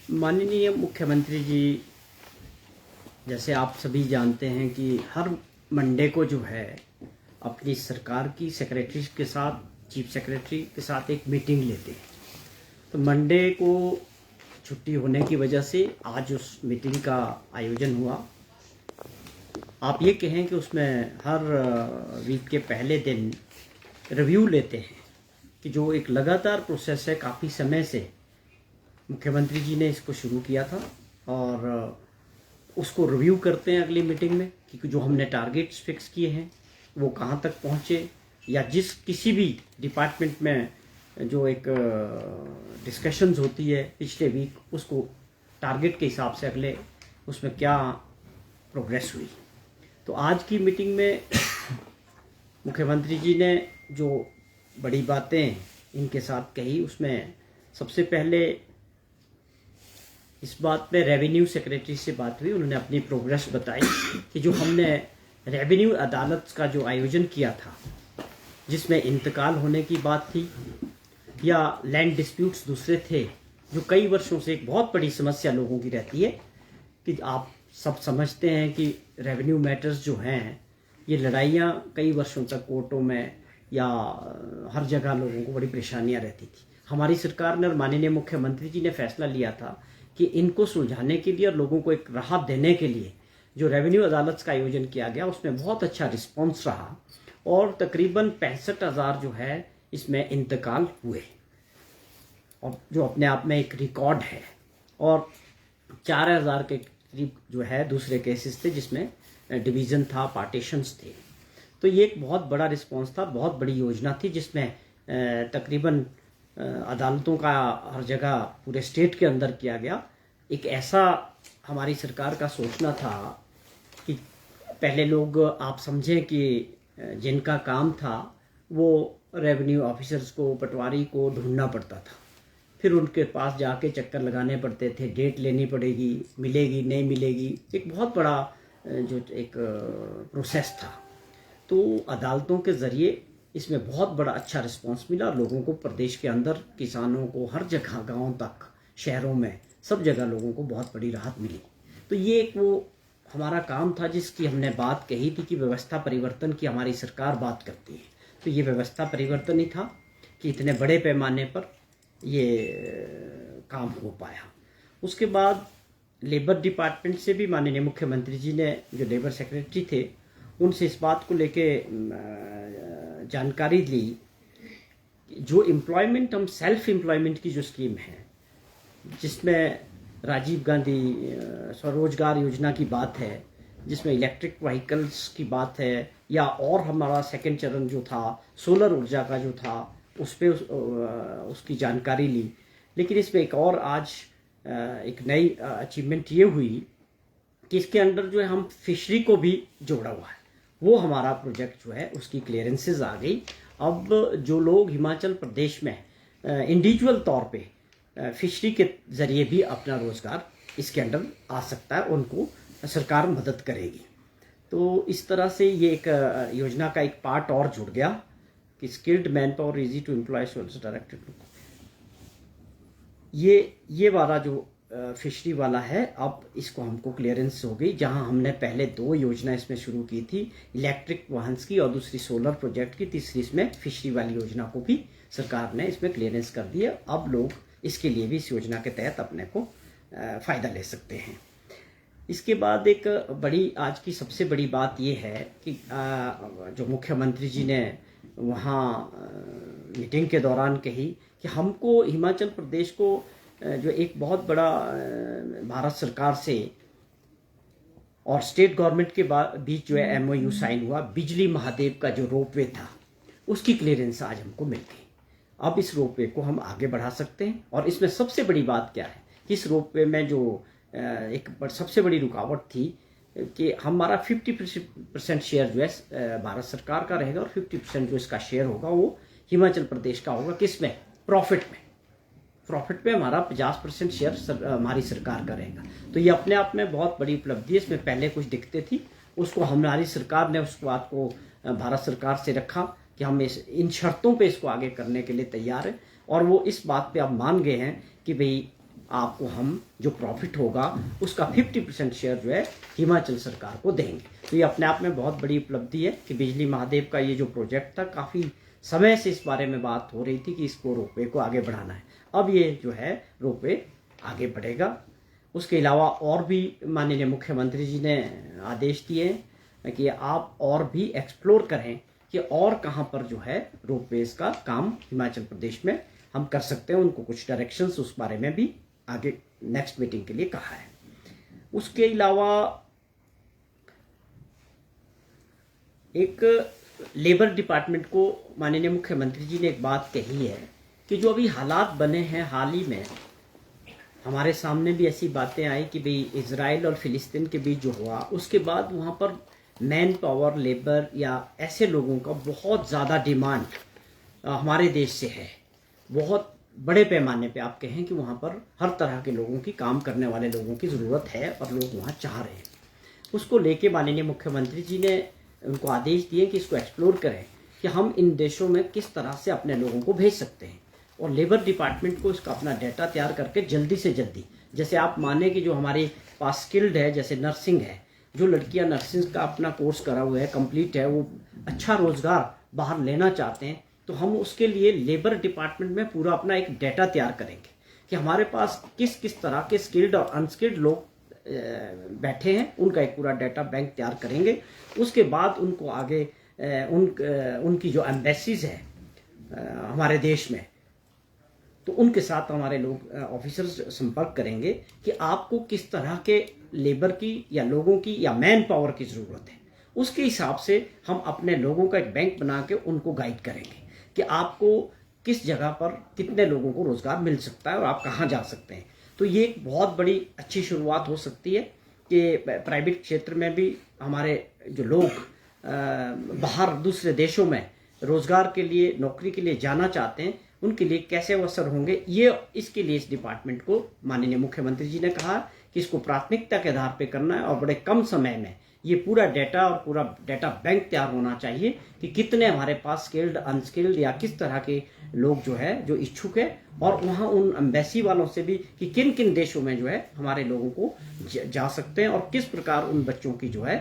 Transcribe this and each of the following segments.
माननीय मुख्यमंत्री जी, जैसे आप सभी जानते हैं कि हर मंडे को जो है अपनी सरकार की सेक्रेटरी के साथ, चीफ सेक्रेटरी के साथ एक मीटिंग लेते हैं। तो मंडे को छुट्टी होने की वजह से आज उस मीटिंग का आयोजन हुआ। आप ये कहें कि उसमें हर वीक के पहले दिन रिव्यू लेते हैं कि जो एक लगातार प्रोसेस है, काफ़ी समय से मुख्यमंत्री जी ने इसको शुरू किया था और उसको रिव्यू करते हैं अगली मीटिंग में कि जो हमने टारगेट्स फिक्स किए हैं वो कहाँ तक पहुँचे, या जिस किसी भी डिपार्टमेंट में जो एक डिस्कशंस होती है पिछले वीक, उसको टारगेट के हिसाब से अगले उसमें क्या प्रोग्रेस हुई। तो आज की मीटिंग में मुख्यमंत्री जी ने जो बड़ी बातें इनके साथ कही, उसमें सबसे पहले इस बात पे रेवेन्यू सेक्रेटरी से बात हुई। उन्होंने अपनी प्रोग्रेस बताई कि जो हमने रेवेन्यू अदालत का जो आयोजन किया था, जिसमें इंतकाल होने की बात थी या लैंड डिस्प्यूट्स दूसरे थे, जो कई वर्षों से एक बहुत बड़ी समस्या लोगों की रहती है कि आप सब समझते हैं कि रेवेन्यू मैटर्स जो हैं, ये लड़ाइयाँ कई वर्षों तक कोर्टों में या हर जगह लोगों को बड़ी परेशानियाँ रहती थी। हमारी सरकार ने और माननीय मुख्यमंत्री जी ने फैसला लिया था कि इनको सुलझाने के लिए और लोगों को एक राहत देने के लिए जो रेवेन्यू अदालत का आयोजन किया गया, उसमें बहुत अच्छा रिस्पॉन्स रहा और तकरीबन 65,000 जो है इसमें इंतकाल हुए, और जो अपने आप में एक रिकॉर्ड है। और 4,000 के करीब जो है दूसरे केसेस थे जिसमें डिवीज़न था, पार्टीशंस थे। तो ये एक बहुत बड़ा रिस्पॉन्स था, बहुत बड़ी योजना थी जिसमें तकरीबन अदालतों का हर जगह पूरे स्टेट के अंदर किया गया। एक ऐसा हमारी सरकार का सोचना था कि पहले लोग, आप समझें कि जिनका काम था वो रेवेन्यू ऑफिसर्स को, पटवारी को ढूंढना पड़ता था, फिर उनके पास जाके चक्कर लगाने पड़ते थे, डेट लेनी पड़ेगी, मिलेगी नहीं मिलेगी, एक बहुत बड़ा जो एक प्रोसेस था। तो अदालतों के ज़रिए इसमें बहुत बड़ा अच्छा रिस्पांस मिला। लोगों को प्रदेश के अंदर, किसानों को हर जगह, गांव तक, शहरों में, सब जगह लोगों को बहुत बड़ी राहत मिली। तो ये एक वो हमारा काम था जिसकी हमने बात कही थी कि व्यवस्था परिवर्तन की हमारी सरकार बात करती है। तो ये व्यवस्था परिवर्तन ही था कि इतने बड़े पैमाने पर ये काम हो पाया। उसके बाद लेबर डिपार्टमेंट से भी माननीय मुख्यमंत्री जी ने, जो लेबर सेक्रेटरी थे, उनसे इस बात को लेके जानकारी ली। जो एम्प्लॉयमेंट, हम सेल्फ एम्प्लॉयमेंट की जो स्कीम है, जिसमें राजीव गांधी स्वरोजगार योजना की बात है, जिसमें इलेक्ट्रिक व्हीकल्स की बात है, या और हमारा सेकंड चरण जो था सोलर ऊर्जा का जो था, उस पर उसकी जानकारी ली। लेकिन इसमें एक और आज एक नई अचीवमेंट ये हुई कि इसके अंदर जो है हम फिशरी को भी जोड़ा हुआ है। वो हमारा प्रोजेक्ट जो है उसकी क्लियरेंसेस आ गई। अब जो लोग हिमाचल प्रदेश में इंडिविजुअल तौर पे फिशरी के ज़रिए भी अपना रोज़गार इसके अंदर आ सकता है, उनको सरकार मदद करेगी। तो इस तरह से ये एक योजना का एक पार्ट और जुड़ गया कि skilled man power easy to employ directed. ये वाला जो फिशरी वाला है, अब इसको हमको क्लियरेंस हो गई। जहां हमने पहले 2 योजना इसमें शुरू की थी, इलेक्ट्रिक वाहन की और दूसरी सोलर प्रोजेक्ट की, तीसरी इसमें फिशरी वाली योजना को भी सरकार ने इसमें क्लियरेंस कर दिया। अब लोग इसके लिए भी इस योजना के तहत अपने को फ़ायदा ले सकते हैं। इसके बाद एक बड़ी, आज की सबसे बड़ी बात ये है कि जो मुख्यमंत्री जी ने वहाँ मीटिंग के दौरान कही कि हमको हिमाचल प्रदेश को जो एक बहुत बड़ा भारत सरकार से और स्टेट गवर्नमेंट के बीच जो है MOU साइन हुआ, बिजली महादेव का जो रोपवे था उसकी क्लियरेंस आज हमको मिल गई। अब इस रोपवे को हम आगे बढ़ा सकते हैं। और इसमें सबसे बड़ी बात क्या है कि इस रोपवे में जो एक सबसे बड़ी रुकावट थी कि हमारा 50% शेयर जो है भारत सरकार का रहेगा और 50% जो इसका शेयर होगा वो हिमाचल प्रदेश का होगा। किसमें? प्रॉफिट में हमारा 50% शेयर हमारी सरकार का रहेगा। तो ये अपने आप में बहुत बड़ी उपलब्धि है। इसमें पहले कुछ दिक्कतें थी, उसको हमारी सरकार ने उस बात को भारत सरकार से रखा कि हम इन शर्तों पे इसको आगे करने के लिए तैयार हैं। और वो इस बात पे अब मान गए हैं कि भाई आपको हम जो प्रॉफिट होगा उसका 50% शेयर जो है हिमाचल सरकार को देंगे। तो ये अपने आप में बहुत बड़ी उपलब्धि है कि बिजली महादेव का ये जो प्रोजेक्ट था, काफ़ी समय से इस बारे में बात हो रही थी कि इसको रोपवे को आगे बढ़ाना है। अब ये जो है रोपवे आगे बढ़ेगा। उसके अलावा और भी माननीय मुख्यमंत्री जी ने आदेश दिए हैं कि आप और भी एक्सप्लोर करें कि और कहाँ पर जो है रोपवेज का काम हिमाचल प्रदेश में हम कर सकते हैं। उनको कुछ डायरेक्शंस उस बारे में भी आगे नेक्स्ट मीटिंग के लिए कहा है। उसके अलावा एक लेबर डिपार्टमेंट को माननीय मुख्यमंत्री जी ने एक बात कही है कि जो अभी हालात बने हैं हाल ही में, हमारे सामने भी ऐसी बातें आई कि भाई इजराइल और फिलिस्तीन के बीच जो हुआ उसके बाद वहाँ पर मैन पावर, लेबर या ऐसे लोगों का बहुत ज़्यादा डिमांड हमारे देश से है। बहुत बड़े पैमाने पे आप कहें कि वहाँ पर हर तरह के लोगों की, काम करने वाले लोगों की ज़रूरत है और लोग वहाँ चाह रहे हैं। उसको लेके माननीय मुख्यमंत्री जी ने उनको आदेश दिए कि इसको एक्सप्लोर करें कि हम इन देशों में किस तरह से अपने लोगों को भेज सकते हैं, और लेबर डिपार्टमेंट को इसका अपना डाटा तैयार करके जल्दी से जल्दी, जैसे आप माने कि जो हमारे पास स्किल्ड है, जैसे नर्सिंग है, जो लड़कियां नर्सिंग का अपना कोर्स करा हुआ है, कंप्लीट है, वो अच्छा रोजगार बाहर लेना चाहते हैं, तो हम उसके लिए लेबर डिपार्टमेंट में पूरा अपना एक डाटा तैयार करेंगे कि हमारे पास किस किस तरह के स्किल्ड और अनस्किल्ड लोग बैठे हैं, उनका एक पूरा डाटा बैंक तैयार करेंगे। उसके बाद उनको आगे उनकी जो एम्बेसीज है हमारे देश में, तो उनके साथ हमारे लोग ऑफिसर्स संपर्क करेंगे कि आपको किस तरह के लेबर की या लोगों की या मैन पावर की ज़रूरत है। उसके हिसाब से हम अपने लोगों का एक बैंक बना के उनको गाइड करेंगे कि आपको किस जगह पर कितने लोगों को रोज़गार मिल सकता है और आप कहाँ जा सकते हैं। तो ये एक बहुत बड़ी अच्छी शुरुआत हो सकती है कि प्राइवेट क्षेत्र में भी हमारे जो लोग बाहर दूसरे देशों में रोज़गार के लिए, नौकरी के लिए जाना चाहते हैं, उनके लिए कैसे अवसर होंगे। ये इसके लिए इस डिपार्टमेंट को माननीय मुख्यमंत्री जी ने कहा कि इसको प्राथमिकता के आधार पर करना है और बड़े कम समय में ये पूरा डाटा और पूरा डाटा बैंक तैयार होना चाहिए कि कितने हमारे पास स्किल्ड, अनस्किल्ड या किस तरह के लोग जो है जो इच्छुक है, और वहाँ उन एम्बेसी वालों से भी कि किन किन देशों में जो है हमारे लोगों को जा सकते हैं और किस प्रकार उन बच्चों की जो है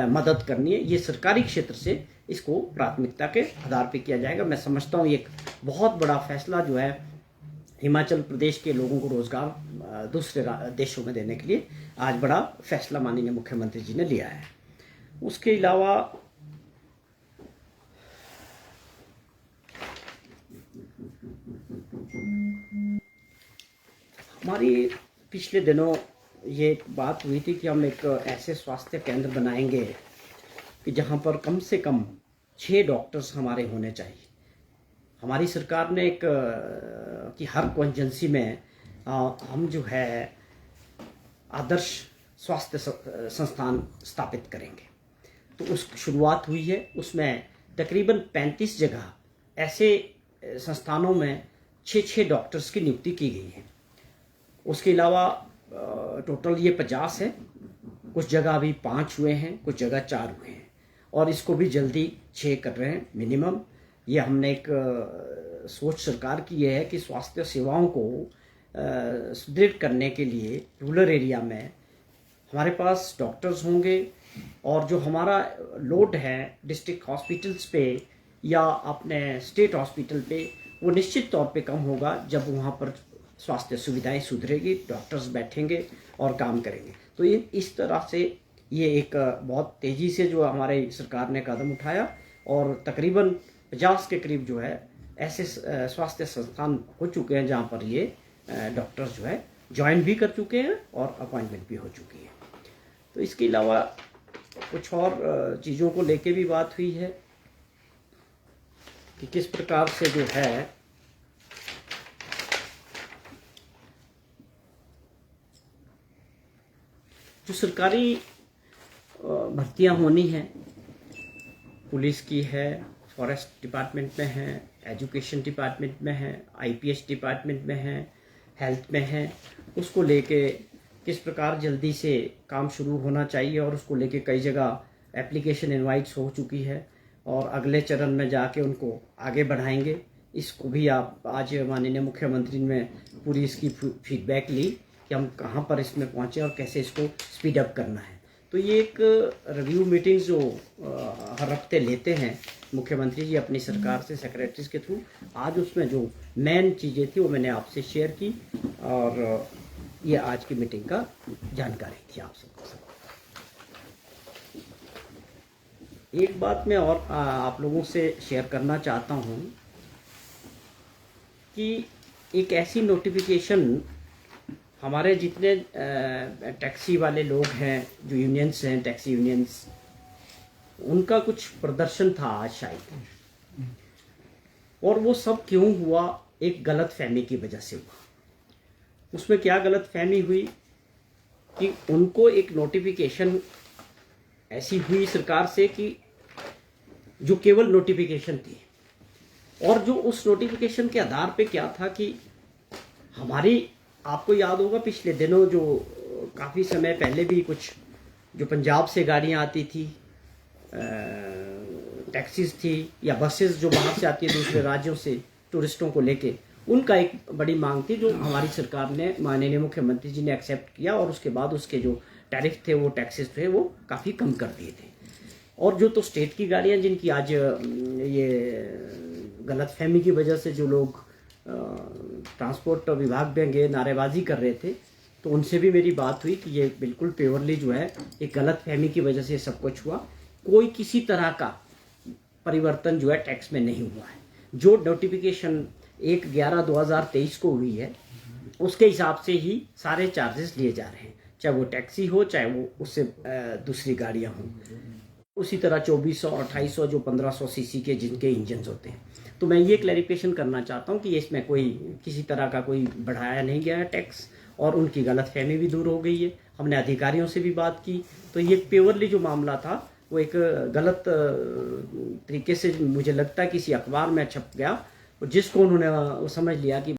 मदद करनी है। ये सरकारी क्षेत्र से इसको प्राथमिकता के आधार पर किया जाएगा। मैं समझता हूँ एक बहुत बड़ा फैसला जो है हिमाचल प्रदेश के लोगों को रोजगार दूसरे देशों में देने के लिए आज बड़ा फैसला माननीय मुख्यमंत्री जी ने लिया है। उसके अलावा हमारी पिछले दिनों ये एक बात हुई थी कि हम एक ऐसे स्वास्थ्य केंद्र बनाएंगे कि जहां पर कम से कम 6 डॉक्टर्स हमारे होने चाहिए। हमारी सरकार ने एक कि हर कॉन्स्टिट्यूंसी में हम जो है आदर्श स्वास्थ्य संस्थान स्थापित करेंगे। तो उस शुरुआत हुई है, उसमें तकरीबन 35 जगह ऐसे संस्थानों में 6 डॉक्टर्स की नियुक्ति की गई है। उसके अलावा टोटल ये 50 है, कुछ जगह अभी 5 हुए हैं, कुछ जगह 4 हुए हैं, और इसको भी जल्दी 6 कर रहे हैं मिनिमम। ये हमने एक सोच सरकार की ये है कि स्वास्थ्य सेवाओं को सुदृढ़ करने के लिए रूरल एरिया में हमारे पास डॉक्टर्स होंगे, और जो हमारा लोड है डिस्ट्रिक्ट हॉस्पिटल्स पे या अपने स्टेट हॉस्पिटल पे, वो निश्चित तौर पे कम होगा जब वहाँ पर स्वास्थ्य सुविधाएं सुधरेगी, डॉक्टर्स बैठेंगे और काम करेंगे। तो ये इस तरह से ये एक बहुत तेज़ी से जो हमारे सरकार ने कदम उठाया, और तकरीबन 50 के करीब जो है ऐसे स्वास्थ्य संस्थान हो चुके हैं जहाँ पर ये डॉक्टर्स जो है ज्वाइन भी कर चुके हैं और अपॉइंटमेंट भी हो चुकी है। तो इसके अलावा कुछ और चीज़ों को लेके भी बात हुई है कि किस प्रकार से जो है जो सरकारी भर्तियां होनी हैं, पुलिस की है, फॉरेस्ट डिपार्टमेंट में है, एजुकेशन डिपार्टमेंट में है, आईपीएस डिपार्टमेंट में है, हेल्थ में है, उसको लेके किस प्रकार जल्दी से काम शुरू होना चाहिए, और उसको लेके कई जगह एप्लीकेशन इनवाइट्स हो चुकी है और अगले चरण में जाके उनको आगे बढ़ाएंगे इसको भी आप आज माननीय मुख्यमंत्री ने पूरी इसकी फीडबैक ली कि हम कहाँ पर इसमें पहुँचे और कैसे इसको स्पीड अप करना है। तो ये एक रिव्यू मीटिंग जो हर हफ्ते लेते हैं मुख्यमंत्री जी अपनी सरकार से सेक्रेटरीज के थ्रू, आज उसमें जो मेन चीज़ें थी वो मैंने आपसे शेयर की और ये आज की मीटिंग का जानकारी थी आप सबको। एक बात मैं और आप लोगों से शेयर करना चाहता हूँ कि एक ऐसी नोटिफिकेशन हमारे जितने टैक्सी वाले लोग हैं, जो यूनियंस हैं, टैक्सी यूनियंस, उनका कुछ प्रदर्शन था आज शायद, और वो सब क्यों हुआ? एक गलत फहमी की वजह से हुआ। उसमें क्या गलत फहमी हुई कि उनको एक नोटिफिकेशन ऐसी हुई सरकार से कि जो केवल नोटिफिकेशन थी, और जो उस नोटिफिकेशन के आधार पे क्या था कि हमारी, आपको याद होगा पिछले दिनों जो काफ़ी समय पहले भी कुछ जो पंजाब से गाड़ियाँ आती थी, टैक्सीज थी या बसेस जो बाहर से आती है दूसरे राज्यों से टूरिस्टों को लेके, उनका एक बड़ी मांग थी जो हमारी सरकार ने, माननीय मुख्यमंत्री जी ने एक्सेप्ट किया और उसके बाद उसके जो टैरिफ थे, वो टैक्सेस थे, वो काफ़ी कम कर दिए थे। और जो तो स्टेट की गाड़ियाँ जिनकी आज ये गलतफहमी की वजह से जो लोग ट्रांसपोर्ट विभाग में गए नारेबाजी कर रहे थे, तो उनसे भी मेरी बात हुई कि ये बिल्कुल प्योरली जो है एक गलतफहमी की वजह से सब कुछ हुआ। कोई किसी तरह का परिवर्तन जो है टैक्स में नहीं हुआ है। जो नोटिफिकेशन 1/11/2023 को हुई है उसके हिसाब से ही सारे चार्जेस लिए जा रहे हैं, चाहे वो टैक्सी हो, चाहे वो उससे दूसरी गाड़ियाँ हों। उसी तरह 2400, 2800 जो 1500 सीसी के जिनके इंजन होते हैं। तो मैं ये क्लैरिफिकेशन करना चाहता हूँ कि इसमें कोई किसी तरह का कोई बढ़ाया नहीं गया है टैक्स, और उनकी गलतफहमी भी दूर हो गई है। हमने अधिकारियों से भी बात की, तो ये प्योरली जो मामला था वो एक गलत तरीके से मुझे लगता है किसी अखबार में छप गया, और जिसको उन्होंने समझ लिया कि